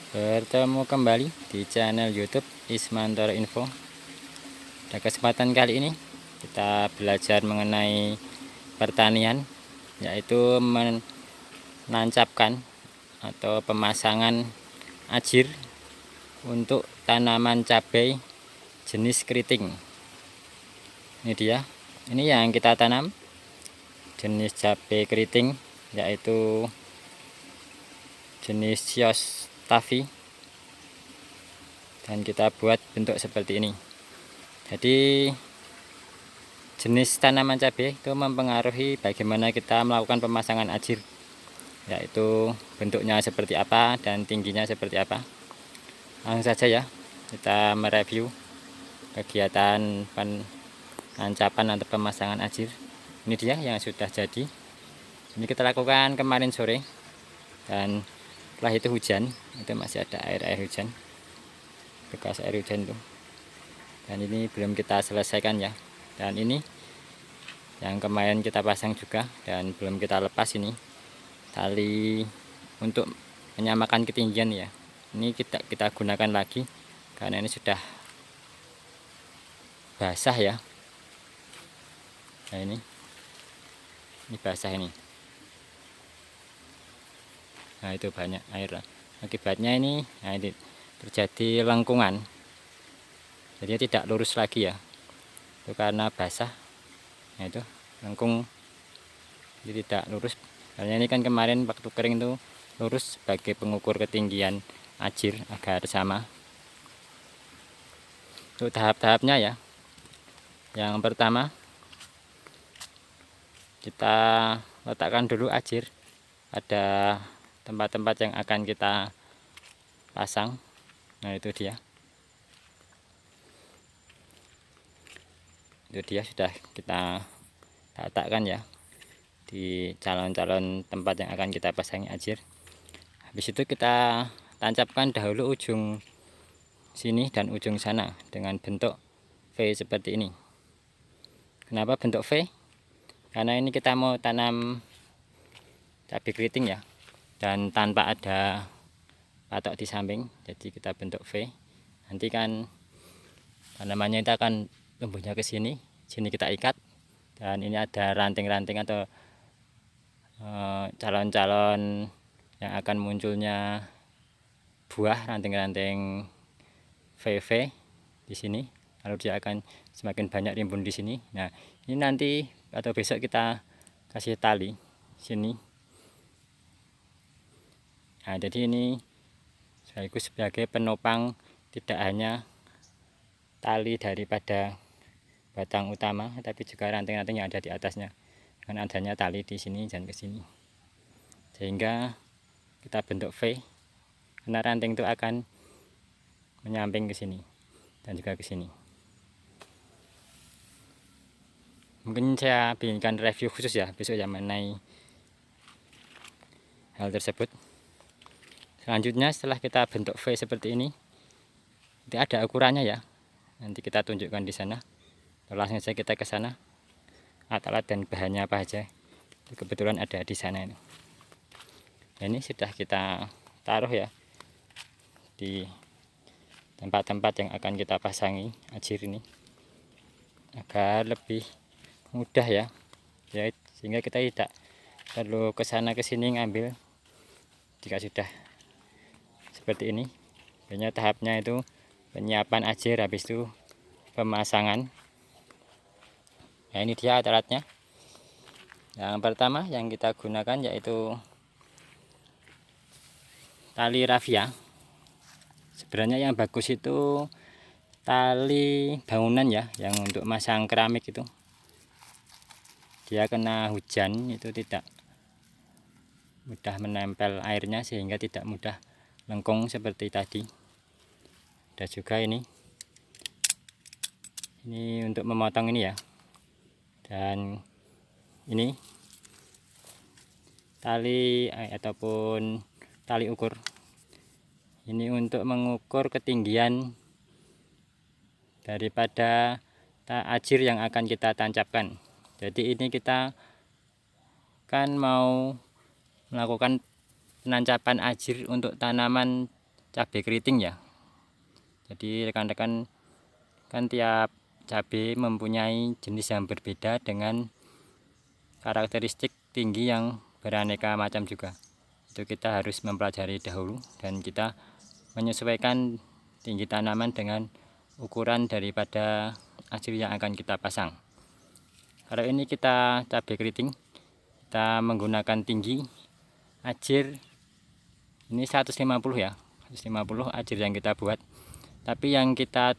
Bertemu kembali di channel YouTube Ismantoro Info. Pada kesempatan kali ini kita belajar mengenai pertanian, yaitu menancapkan atau pemasangan ajir untuk tanaman cabai jenis keriting. Ini dia, ini yang kita tanam jenis cabai keriting, yaitu jenis Sios Tavi, dan kita buat bentuk seperti ini. Jadi jenis tanaman cabai itu mempengaruhi bagaimana kita melakukan pemasangan ajir, yaitu bentuknya seperti apa dan tingginya seperti apa. Langsung saja ya, kita mereview kegiatan penancapan atau pemasangan ajir. Ini dia yang sudah jadi. Ini kita lakukan kemarin sore, dan setelah itu hujan, itu masih ada air hujan, bekas air hujan itu. Dan ini belum kita selesaikan ya. Dan ini yang kemarin kita pasang juga dan belum kita lepas, ini tali untuk menyamakan ketinggian ya. Ini kita gunakan lagi karena ini sudah basah ya. Nah, ini basah ini. Nah, itu banyak air. Akibatnya ini, nah ini terjadi lengkungan. Jadi tidak lurus lagi ya. Itu karena basah. Nah, itu lengkung, jadi tidak lurus. Karena ini kan kemarin waktu kering itu lurus sebagai pengukur ketinggian ajir agar sama. Untuk tahap-tahapnya ya. Yang pertama, kita letakkan dulu ajir pada tempat-tempat yang akan kita pasang. Nah, itu dia. Itu dia sudah kita letakkan ya di calon-calon tempat yang akan kita pasangi ajir. Habis itu kita tancapkan dahulu ujung sini dan ujung sana dengan bentuk V seperti ini. Kenapa bentuk V? Karena ini kita mau tanam cabai keriting ya, dan tanpa ada patok di samping, jadi kita bentuk V. Nanti kan tanamannya itu akan tumbuhnya ke sini, sini kita ikat, dan ini ada ranting-ranting atau calon-calon yang akan munculnya buah, ranting-ranting VV di sini. Lalu dia akan semakin banyak rimbun di sini. Nah, ini nanti atau besok kita kasih tali sini. Nah, jadi ini sekaligus sebagai penopang tidak hanya tali daripada batang utama, tapi juga ranting-ranting yang ada di atasnya. Dengan adanya tali di sini dan ke sini, sehingga kita bentuk V, karena ranting itu akan menyamping ke sini dan juga ke sini. Mungkin saya bikinkan review khusus ya besok ya mengenai hal tersebut. Selanjutnya, setelah kita bentuk V seperti ini, itu ada ukurannya ya. Nanti kita tunjukkan di sana. Langsung saja kita ke sana. Alat-alat dan bahannya apa aja, kebetulan ada di sana ini. Ini sudah kita taruh ya di tempat-tempat yang akan kita pasangi ajir ini, agar lebih mudah ya, sehingga kita tidak perlu ke sana ke sini ngambil. Jika sudah seperti ini, biasanya tahapnya itu penyiapan ajir, habis itu pemasangan. Nah, ini dia alat-alatnya. Yang pertama yang kita gunakan yaitu tali rafia. Sebenarnya yang bagus itu tali bangunan ya, yang untuk masang keramik itu. Dia kena hujan itu tidak mudah menempel airnya, sehingga tidak mudah lengkung seperti tadi. Ada juga ini untuk memotong ini ya. Dan ini tali ataupun tali ukur. Ini untuk mengukur ketinggian daripada ajir yang akan kita tancapkan. Jadi ini kita kan mau melakukan penancapan ajir untuk tanaman cabai keriting ya. Jadi rekan-rekan, kan tiap cabai mempunyai jenis yang berbeda dengan karakteristik tinggi yang beraneka macam juga. Itu kita harus mempelajari dahulu dan kita menyesuaikan tinggi tanaman dengan ukuran daripada ajir yang akan kita pasang. Kalau ini kita cabai keriting, kita menggunakan tinggi ajir ini 150 ya, 150 ajir yang kita buat. Tapi yang kita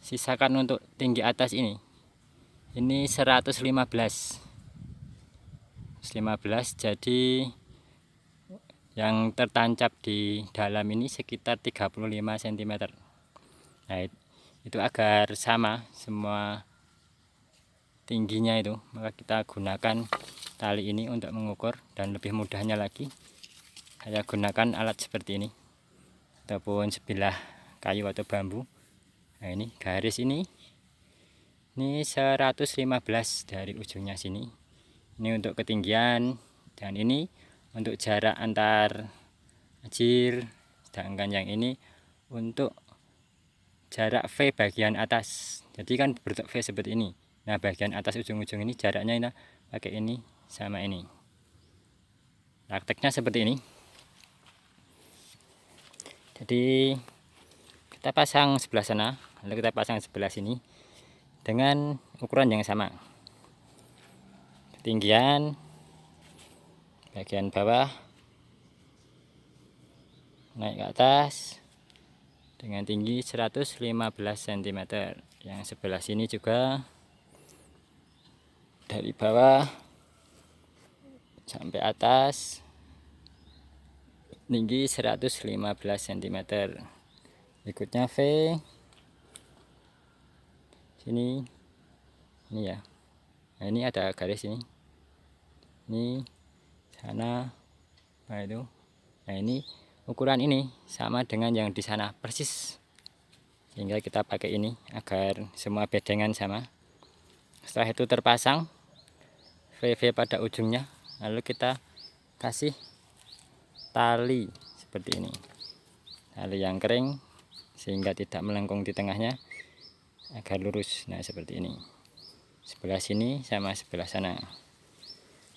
sisakan untuk tinggi atas ini 115. 115, jadi yang tertancap di dalam ini sekitar 35 cm. Nah, itu agar sama semua tingginya itu, maka kita gunakan tali ini untuk mengukur, dan lebih mudahnya lagi saya gunakan alat seperti ini ataupun sebilah kayu atau bambu. Nah, ini garis ini 115 dari ujungnya sini. Ini untuk ketinggian, dan ini untuk jarak antar ajir, sedangkan yang ini untuk jarak V bagian atas. Jadi kan bentuk V seperti ini. Nah, bagian atas ujung-ujung ini jaraknya ini pakai ini sama ini. Prakteknya seperti ini. Jadi kita pasang sebelah sana, lalu kita pasang sebelah sini dengan ukuran yang sama. Ketinggian bagian bawah naik ke atas dengan tinggi 115 cm. Yang sebelah sini juga dari bawah sampai atas tinggi 115 cm. Berikutnya V sini, ini ya. Nah, ini ada garis ini sana, nah itu. Nah, ini ukuran ini sama dengan yang di sana persis, sehingga kita pakai ini agar semua bedengan sama. Setelah itu terpasang VV pada ujungnya, lalu kita kasih tali seperti ini, tali yang kering sehingga tidak melengkung di tengahnya, agar lurus. Nah, seperti ini, sebelah sini sama sebelah sana,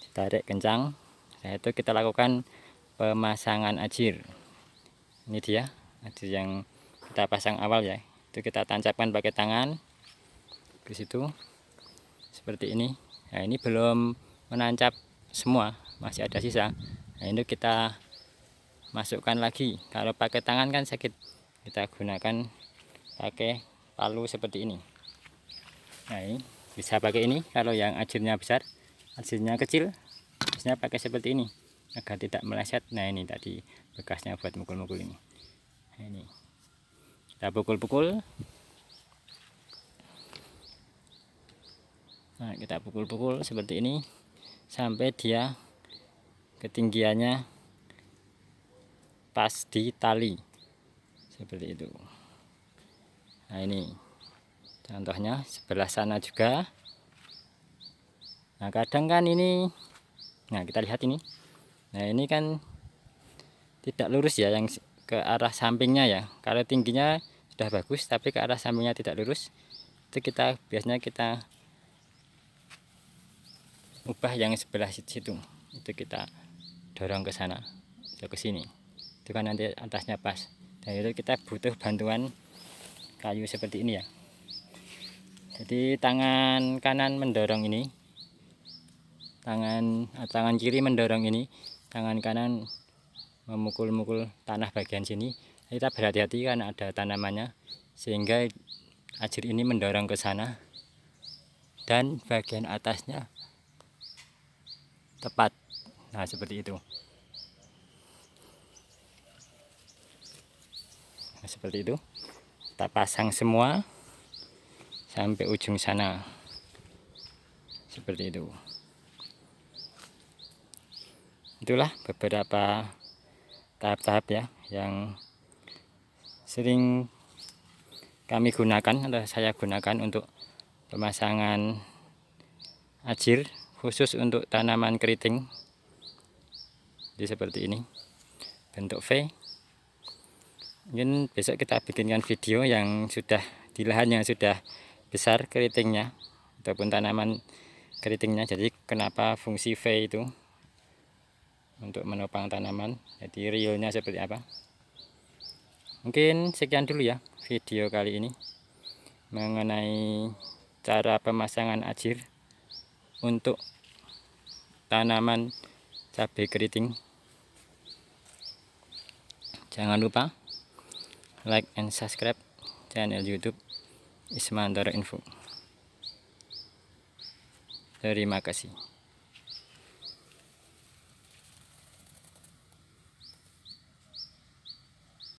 ditarik kencang. Setelah itu kita lakukan pemasangan ajir. Ini dia ajir yang kita pasang awal ya, itu kita tancapkan pakai tangan ke situ seperti ini. Nah, ini belum menancap semua, masih ada sisa. Nah, ini kita masukkan lagi. Kalau pakai tangan kan sakit, kita gunakan pakai palu seperti ini. Nah, ini bisa pakai ini. Kalau yang ajirnya besar, ajirnya kecil, biasanya pakai seperti ini agar tidak meleset. Nah, ini tadi bekasnya buat mukul-mukul ini. Nah, ini kita pukul-pukul. Nah, kita pukul-pukul seperti ini sampai dia ketinggiannya pas di tali seperti itu. Nah, ini contohnya sebelah sana juga. Nah, kadang kan ini, nah kita lihat ini, nah ini kan tidak lurus ya, yang ke arah sampingnya ya. Kalau tingginya sudah bagus tapi ke arah sampingnya tidak lurus, itu kita biasanya kita ubah yang sebelah situ, itu kita dorong ke sana atau ke sini, itu kan nanti atasnya pas. Dan itu kita butuh bantuan kayu seperti ini ya. Jadi tangan kanan mendorong ini, tangan kiri mendorong ini, tangan kanan memukul-mukul tanah bagian sini. Kita berhati-hati karena ada tanamannya, sehingga ajir ini mendorong ke sana dan bagian atasnya tepat. Nah, seperti itu. Nah, seperti itu kita pasang semua sampai ujung sana seperti itu. Itulah beberapa tahap-tahap ya yang sering kami gunakan atau saya gunakan untuk pemasangan ajir khusus untuk tanaman keriting. Jadi seperti ini bentuk V. Mungkin besok kita bikinkan video yang sudah di lahan yang sudah besar keritingnya ataupun tanaman keritingnya. Jadi kenapa fungsi V itu untuk menopang tanaman, jadi realnya seperti apa. Mungkin sekian dulu ya video kali ini mengenai cara pemasangan ajir untuk tanaman cabai keriting. Jangan lupa like and subscribe channel YouTube Ismantoro Info. Terima kasih.